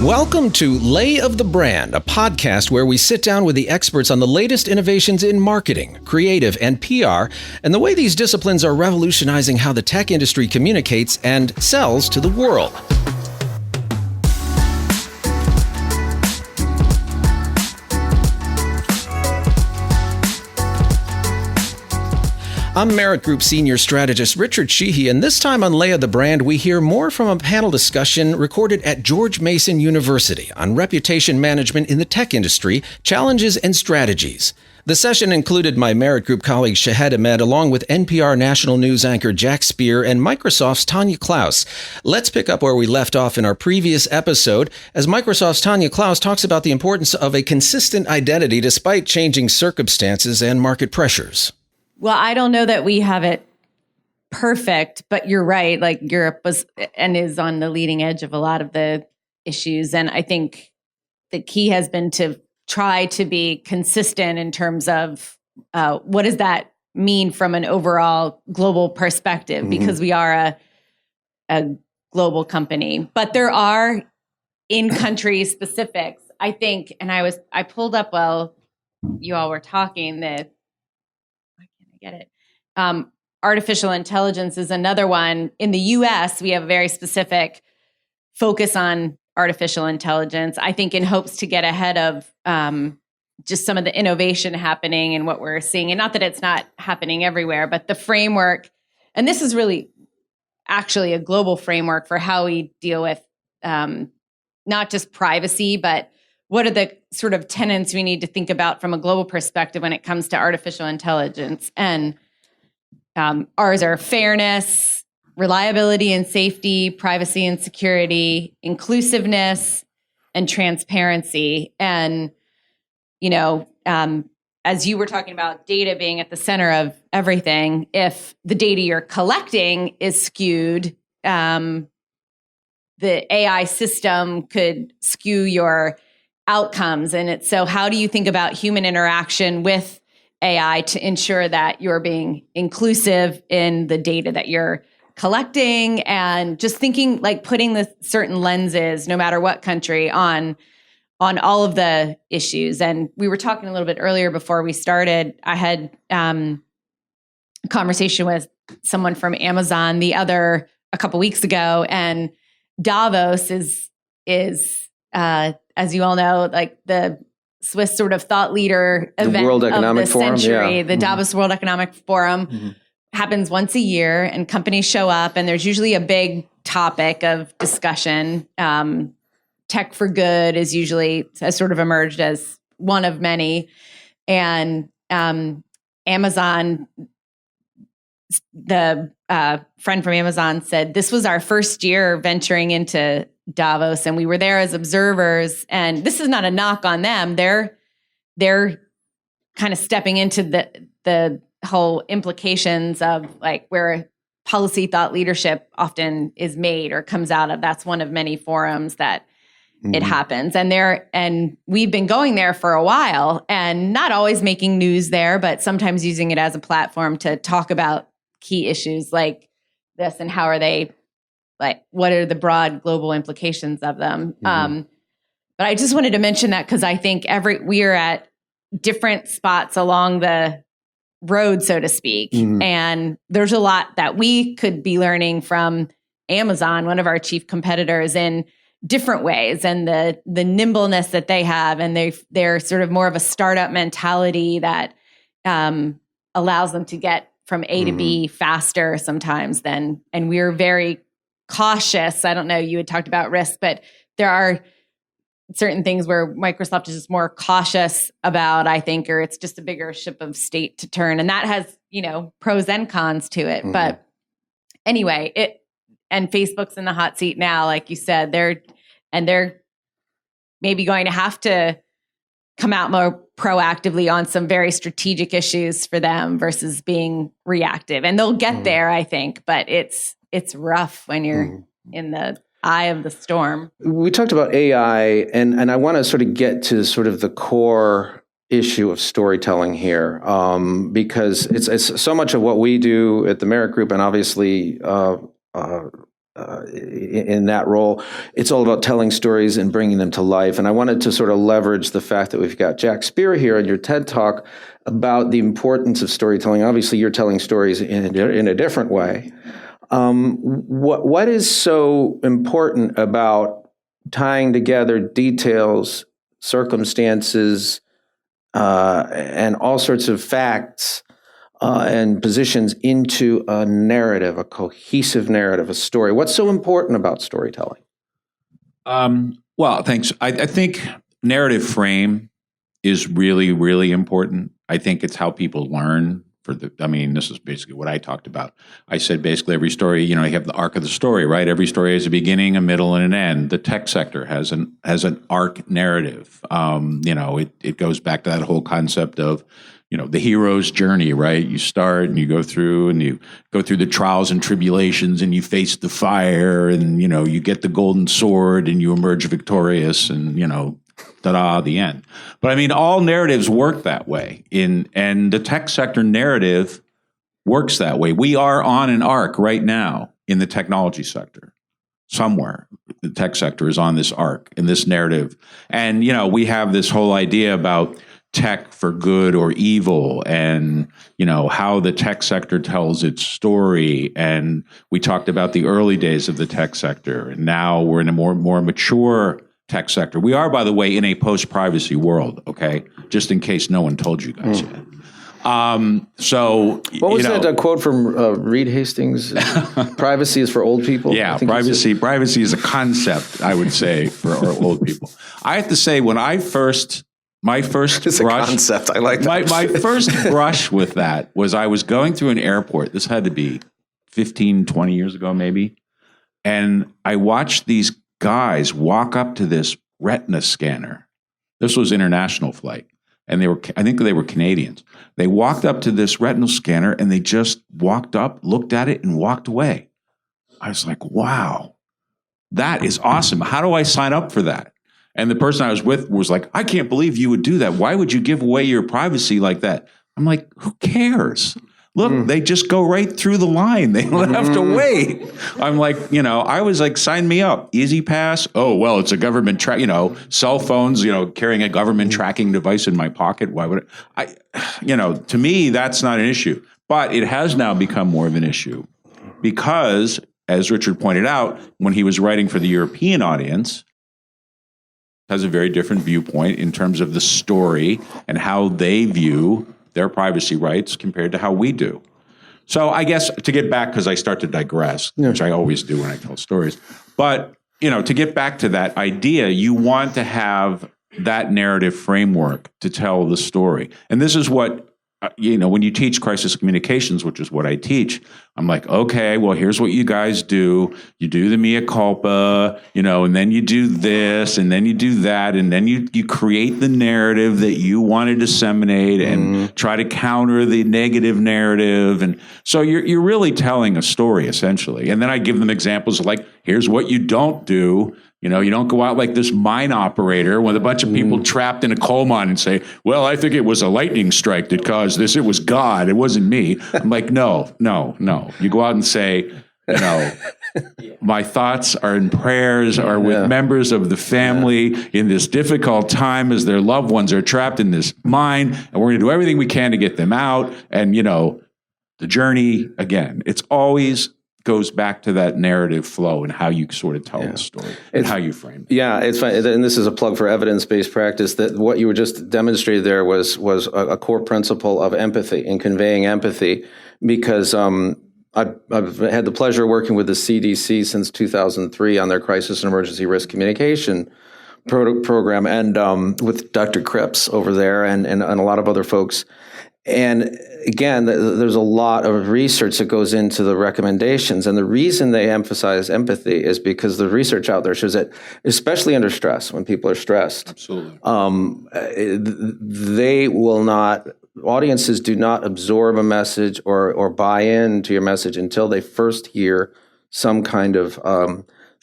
Welcome to Lay of the Brand, a podcast where we sit down with the experts on the latest innovations in marketing, creative, and PR, and the way these disciplines are revolutionizing how the tech industry communicates and sells to the world. I'm Merritt Group Senior Strategist Richard Sheehy, and this time on Lay of the Brand, we hear more from a panel discussion recorded at George Mason University on reputation management in the tech industry, challenges and strategies. The session included my Merritt Group colleague Shahed Ahmed, along with NPR national news anchor Jack Speer and Microsoft's Tonya Klaus. Let's pick up where we left off in our previous episode, as Microsoft's Tonya Klaus talks about the importance of a consistent identity despite changing circumstances and market pressures. Well, I don't know that we have it perfect, but you're right. Like Europe was and is on the leading edge of a lot of the issues. And I think the key has been to try to be consistent in terms of what does that mean from an overall global perspective, because we are a global company. But there are in-country specifics, I think, and I pulled up while you all were talking that get it. Artificial intelligence is another one. In the US, we have a very specific focus on artificial intelligence, I think in hopes to get ahead of just some of the innovation happening and what we're seeing. And not that it's not happening everywhere, but the framework, and this is really actually a global framework for how we deal with not just privacy, but what are the sort of tenets we need to think about from a global perspective when it comes to artificial intelligence? And ours are fairness, reliability and safety, privacy and security, inclusiveness, and transparency. And, you know, as you were talking about data being at the center of everything, if the data you're collecting is skewed, the AI system could skew your outcomes. And it's so how do you think about human interaction with AI to ensure that you're being inclusive in the data that you're collecting, and just thinking like putting the certain lenses, no matter what country, on all of the issues. And we were talking a little bit earlier before we started. I had a conversation with someone from Amazon a couple weeks ago, and Davos is as you all know, like the Swiss sort of thought leader event World Economic of the Forum, century. yeah. The Davos World Economic Forum happens once a year, and companies show up, and there's usually a big topic of discussion. Tech for good has sort of emerged as one of many. And Amazon, the friend from Amazon said, this was our first year venturing into Davos, and we were there as observers. And this is not a knock on them. They're kind of stepping into the whole implications of like where policy thought leadership often is made or comes out of. That's one of many forums that it happens. And we've been going there for a while, and not always making news there, but sometimes using it as a platform to talk about key issues like this and how are they, like, what are the broad global implications of them? But I just wanted to mention that because I think we are at different spots along the road, so to speak. And there's a lot that we could be learning from Amazon, one of our chief competitors, in different ways, and the nimbleness that they have. And they're sort of more of a startup mentality that allows them to get from A to B faster sometimes and we're very cautious. I don't know, you had talked about risk, but there are certain things where Microsoft is just more cautious about, I think, or it's just a bigger ship of state to turn. And that has, pros and cons to it. But anyway, and Facebook's in the hot seat now, like you said, they're maybe going to have to come out more proactively on some very strategic issues for them versus being reactive. And they'll get there, I think, but it's rough when you're in the eye of the storm. We talked about AI, and I want to sort of get to sort of the core issue of storytelling here, because it's so much of what we do at the Merritt Group, and obviously in that role. It's all about telling stories and bringing them to life. And I wanted to sort of leverage the fact that we've got Jack Speer here in your TED Talk about the importance of storytelling. Obviously, you're telling stories in a different way. What is so important about tying together details, circumstances, and all sorts of facts and positions into a narrative, a cohesive narrative, a story? What's so important about storytelling? Well, thanks. I think narrative frame is really, really important. I think it's how people learn. This is basically what I talked about. I said basically every story, you have the arc of the story, right? Every story has a beginning, a middle, and an end. The tech sector has an arc narrative. It goes back to that whole concept of, the hero's journey, right? You start and you go through the trials and tribulations, and you face the fire, and, you get the golden sword, and you emerge victorious, and, ta-da, the end. But all narratives work that way. And the tech sector narrative works that way. We are on an arc right now in the technology sector. Somewhere, the tech sector is on this arc, in this narrative. And, we have this whole idea about tech for good or evil, and how the tech sector tells its story. And we talked about the early days of the tech sector, and now we're in a more mature tech sector. We are, by the way, in a post-privacy world. Okay, just in case no one told you guys yet. What was that quote from Reed Hastings? Privacy is for old people. Yeah, privacy is a concept, I would say, for old people. I have to say, when my first it's brush, a concept. I like that. My first brush with that was I was going through an airport. This had to be 15, 20 years ago, maybe. And I watched these guys walk up to this retina scanner. This was international flight. And I think they were Canadians. They walked up to this retinal scanner, and they just walked up, looked at it, and walked away. I was like, wow, that is awesome. How do I sign up for that? And the person I was with was like, I can't believe you would do that. Why would you give away your privacy like that? I'm like, who cares? Look, they just go right through the line. They don't have to wait. I'm like, I was like, sign me up. Easy pass. Oh, well, it's a government cell phones, carrying a government tracking device in my pocket. Why would to me, that's not an issue. But it has now become more of an issue because, as Richard pointed out, when he was writing for the European audience, has a very different viewpoint in terms of the story and how they view their privacy rights compared to how we do. So I guess to get back, because I start to digress, which I always do when I tell stories, but to get back to that idea, you want to have that narrative framework to tell the story. And this is what, when you teach crisis communications, which is what I teach, I'm like, okay, well, here's what you guys do. You do the mea culpa, and then you do this, and then you do that, and then you create the narrative that you want to disseminate and try to counter the negative narrative. And so you're really telling a story, essentially. And then I give them examples of like, here's what you don't do. You don't go out like this mine operator with a bunch of people trapped in a coal mine and say, well, I think it was a lightning strike that caused this. It was God. It wasn't me. I'm like, no. You go out and say, my thoughts are and prayers are with members of the family in this difficult time as their loved ones are trapped in this mine. And we're going to do everything we can to get them out. And, the journey, again, it's always goes back to that narrative flow and how you sort of tell the story and how you frame it. Yeah, it's fine. And this is a plug for evidence-based practice, that what you were just demonstrated there was a core principle of empathy and conveying empathy, because I've had the pleasure of working with the CDC since 2003 on their crisis and emergency risk communication program, and with Dr. Cripps over there and a lot of other folks. And again, there's a lot of research that goes into the recommendations. And the reason they emphasize empathy is because the research out there shows that, especially under stress, when people are stressed, absolutely, they will not, audiences do not absorb a message or buy into your message until they first hear some kind of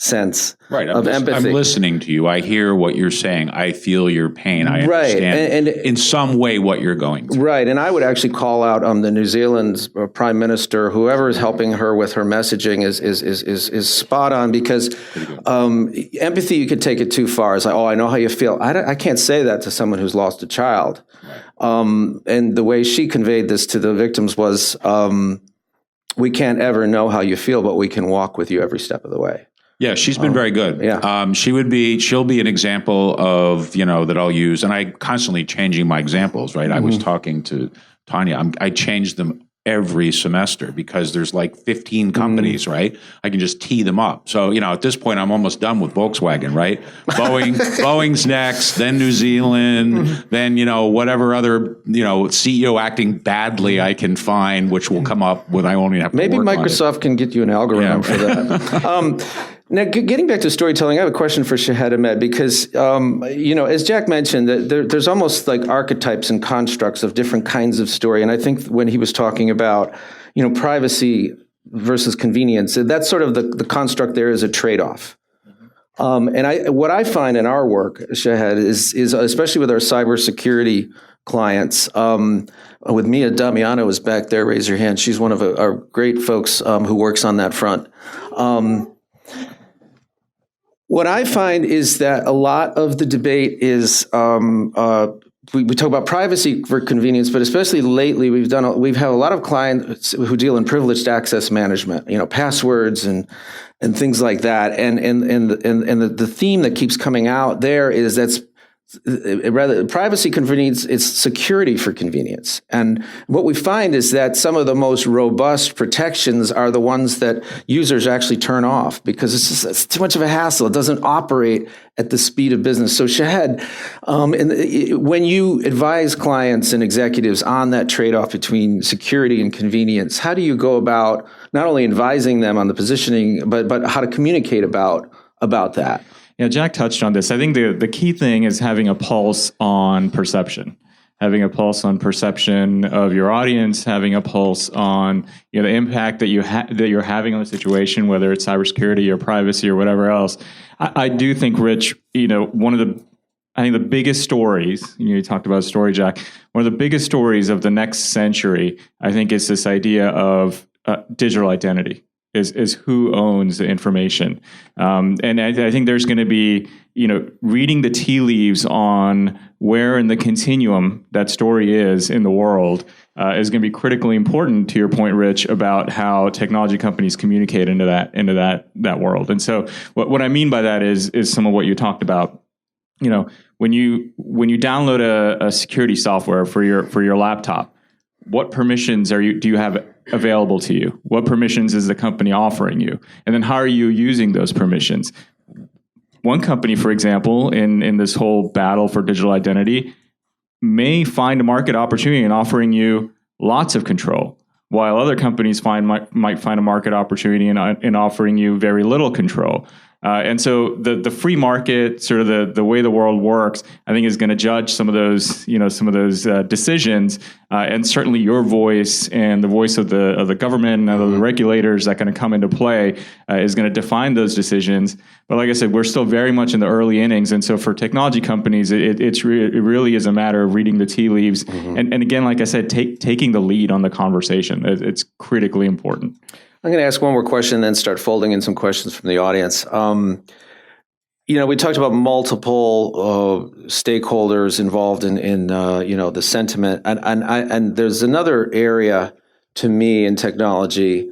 sense Right. of empathy. I'm listening to you. I hear what you're saying. I feel your pain. I Right. understand And in some way what you're going through. Right. And I would actually call out the New Zealand's prime minister, whoever is helping her with her messaging is spot on, because empathy, you could take it too far. It's like, oh, I know how you feel. I can't say that to someone who's lost a child. Right. And the way she conveyed this to the victims was, we can't ever know how you feel, but we can walk with you every step of the way. Yeah, she's been very good. Yeah. She'll be an example of, that I'll use. And I constantly changing my examples, right? I was talking to Tanya. I change them every semester because there's like 15 companies, right? I can just tee them up. So, at this point, I'm almost done with Volkswagen, right? Boeing's next, then New Zealand, then, whatever other, CEO acting badly I can find, which will come up when I only have to Maybe work Microsoft on it. can get you an algorithm for that. Now, getting back to storytelling, I have a question for Shahed Ahmed, because, as Jack mentioned, there's almost like archetypes and constructs of different kinds of story. And I think when he was talking about, privacy versus convenience, that's sort of the construct there is a trade-off. What I find in our work, Shahed, is especially with our cybersecurity clients, with Mia Damiano is back there, raise your hand. She's one of our great folks who works on that front. What I find is that a lot of the debate is we talk about privacy for convenience, but especially lately we've had a lot of clients who deal in privileged access management, passwords and things like that, and the theme that keeps coming out there is that's rather privacy convenience, it's security for convenience. And what we find is that some of the most robust protections are the ones that users actually turn off because it's too much of a hassle. It doesn't operate at the speed of business. So Shahed, when you advise clients and executives on that trade-off between security and convenience, how do you go about not only advising them on the positioning, but how to communicate about that? Yeah, Jack touched on this. I think the key thing is having a pulse on perception, having a pulse on perception of your audience, having a pulse on the impact that you're having on the situation, whether it's cybersecurity or privacy or whatever else. I do think, Rich, one of the biggest stories, you talked about a story, Jack, one of the biggest stories of the next century, I think, is this idea of digital identity. Is who owns the information. And I think there's going to be, reading the tea leaves on where in the continuum that story is in the world is going to be critically important, to your point, Rich, about how technology companies communicate into that world. And so what I mean by that is some of what you talked about. When you download a security software for your laptop, what permissions do you have available to you? What permissions is the company offering you? And then how are you using those permissions? One company, for example, in this whole battle for digital identity, may find a market opportunity in offering you lots of control, while other companies might find a market opportunity in offering you very little control. And so the free market, sort of the way the world works, I think is going to judge some of those decisions, and certainly your voice and the voice of the government and of the regulators that are going to come into play is going to define those decisions. But like I said, we're still very much in the early innings, and so for technology companies, it really is a matter of reading the tea leaves, and again, like I said, taking the lead on the conversation. It's critically important. I'm going to ask one more question and then start folding in some questions from the audience. We talked about multiple stakeholders involved in the sentiment. And there's another area to me in technology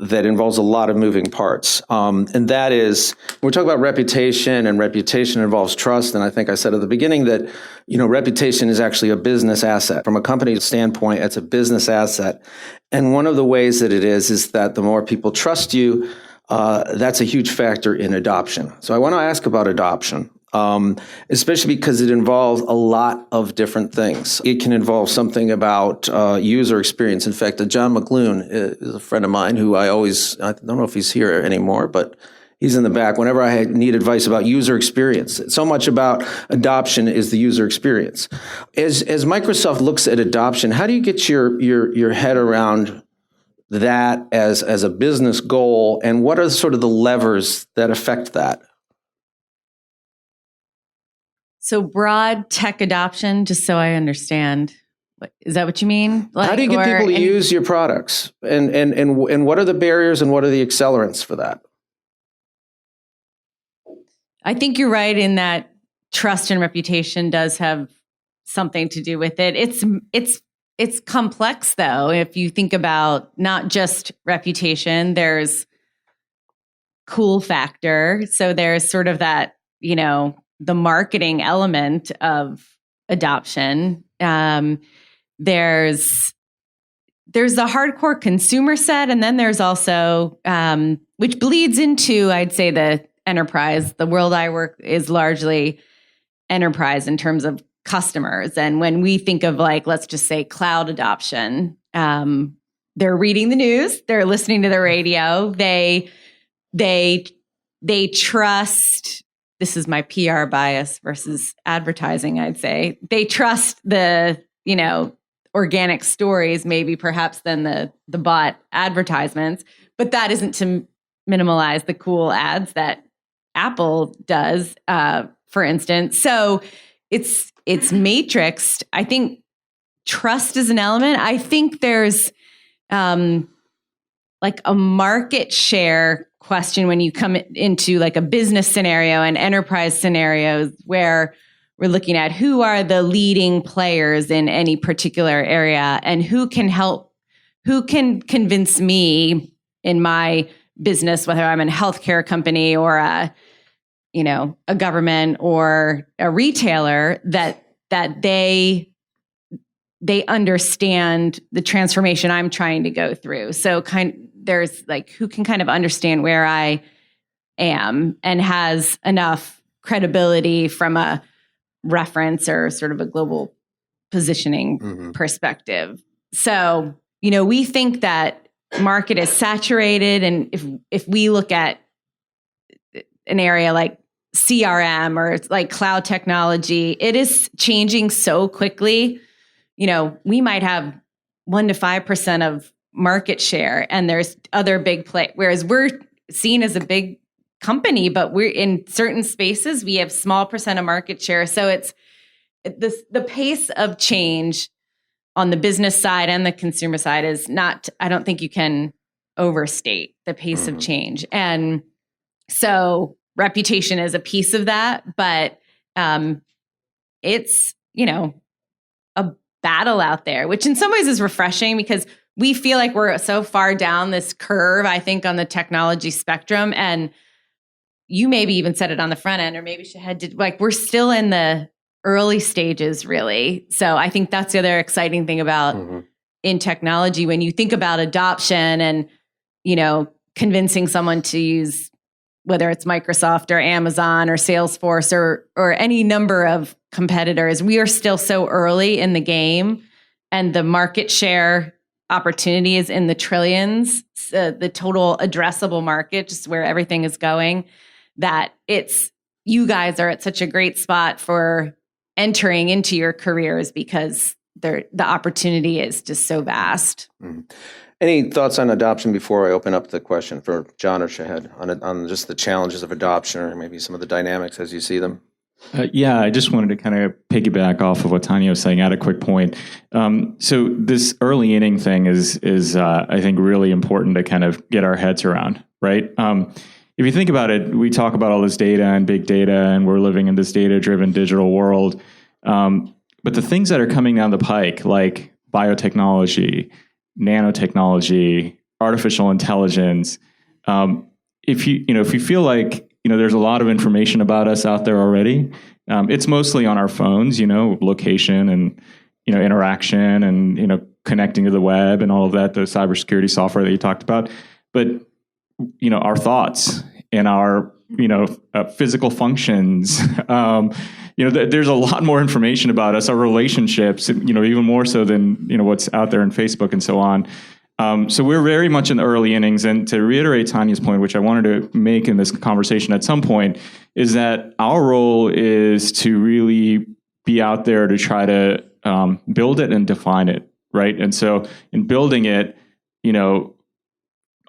that involves a lot of moving parts. And that is, we're talking about reputation, and reputation involves trust. And I think I said at the beginning that, reputation is actually a business asset. From a company standpoint, it's a business asset. And one of the ways that it is that the more people trust you, that's a huge factor in adoption. So I want to ask about adoption. Especially because it involves a lot of different things. It can involve something about user experience. In fact, John McLoone is a friend of mine who I don't know if he's here anymore, but he's in the back. Whenever I need advice about user experience, so much about adoption is the user experience. As Microsoft looks at adoption, how do you get your head around that as a business goal, and what are sort of the levers that affect that? So broad tech adoption, just so I understand. Is that what you mean? How do you get people to use your products? And what are the barriers and what are the accelerants for that? I think you're right in that trust and reputation does have something to do with it. It's complex though. If you think about not just reputation, there's cool factor. So there's sort of that, the marketing element of adoption. There's the hardcore consumer set, and then there's also, which bleeds into, I'd say, the enterprise. The world I work is largely enterprise in terms of customers. And when we think of let's just say cloud adoption, they're reading the news, they're listening to the radio, they trust. This is my PR bias versus advertising, I'd say. They trust the, organic stories, maybe perhaps than the bot advertisements. But that isn't to minimize the cool ads that Apple does, for instance. So it's matrixed. I think trust is an element. I think there's a market share question when you come into a business scenario and enterprise scenarios where we're looking at who are the leading players in any particular area and who can convince me in my business, whether I'm a healthcare company or a government or a retailer, that they understand the transformation I'm trying to go through. So there's who can kind of understand where I am and has enough credibility from a reference or sort of a global positioning perspective. So, we think that market is saturated. And if we look at an area like CRM or cloud technology, it is changing so quickly. We might have 1% to 5% of market share, and there's other big play. Whereas we're seen as a big company, but we're in certain spaces, we have small percent of market share. So it's the pace of change on the business side and the consumer side is not, I don't think you can overstate the pace of change. And so reputation is a piece of that, but it's, a battle out there, which in some ways is refreshing because we feel like we're so far down this curve, I think, on the technology spectrum. And you maybe even said it on the front end, or maybe Shahed did, we're still in the early stages, really. So I think that's the other exciting thing about in technology, when you think about adoption and, convincing someone to use, whether it's Microsoft or Amazon or Salesforce or any number of competitors, we are still so early in the game, and the market share opportunity is in the trillions, the total addressable market, just where everything is going, that you guys are at such a great spot for entering into your careers because the opportunity is just so vast. Any thoughts on adoption before I open up the question for John or Shahed on just the challenges of adoption, or maybe some of the dynamics as you see them? I just wanted to kind of piggyback off of what Tanya was saying, add a quick point. So this early inning thing is I think really important to kind of get our heads around, right? If you think about it, we talk about all this data and big data, and we're living in this data-driven digital world. But the things that are coming down the pike, like biotechnology, nanotechnology, artificial intelligence, if you feel like there's a lot of information about us out there already, it's mostly on our phones, location and interaction and connecting to the web and all of that, the cybersecurity software that you talked about. But our thoughts and our physical functions. There's a lot more information about us, our relationships, even more so than what's out there in Facebook and so on. So we're very much in the early innings. And to reiterate Tanya's point, which I wanted to make in this conversation at some point, is that our role is to really be out there to try to build it and define it, right? And so in building it,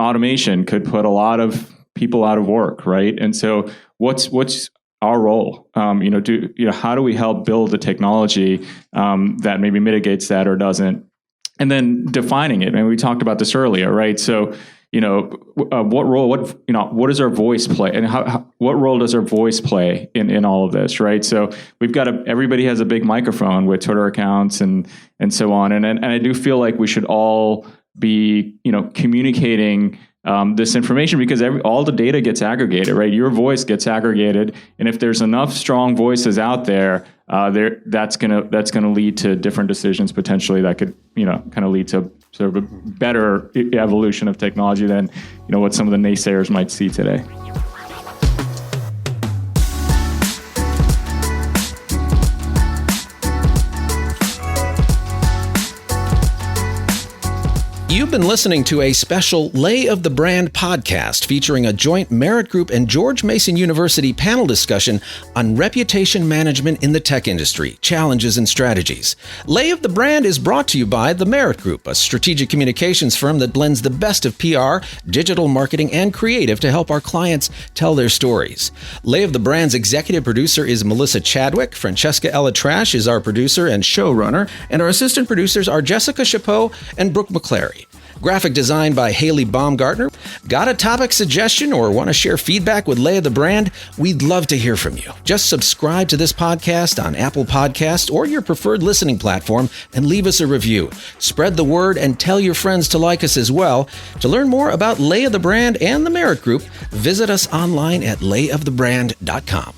automation could put a lot of people out of work, right? And so what's our role? How do we help build the technology that maybe mitigates that or doesn't? And then defining it. And we talked about this earlier, right? So, what role, what does our voice play, and what role does our voice play in all of this, right? So we've got everybody has a big microphone with Twitter accounts and so on, and I do feel like we should all be communicating this information, because all the data gets aggregated, right? Your voice gets aggregated, and if there's enough strong voices out there, that's gonna lead to different decisions potentially that could kind of lead to sort of a better evolution of technology than what some of the naysayers might see today. You've been listening to a special Lay of the Brand podcast featuring a joint Merritt Group and George Mason University panel discussion on reputation management in the tech industry, challenges and strategies. Lay of the Brand is brought to you by the Merritt Group, a strategic communications firm that blends the best of PR, digital marketing, and creative to help our clients tell their stories. Lay of the Brand's executive producer is Melissa Chadwick. Francesca Ella Trash is our producer and showrunner, and our assistant producers are Jessica Chapeau and Brooke McClary. Graphic design by Haley Baumgartner. Got a topic suggestion or want to share feedback with Lay of the Brand? We'd love to hear from you. Just subscribe to this podcast on Apple Podcasts or your preferred listening platform and leave us a review. Spread the word and tell your friends to like us as well. To learn more about Lay of the Brand and the Merritt Group, visit us online at layofthebrand.com.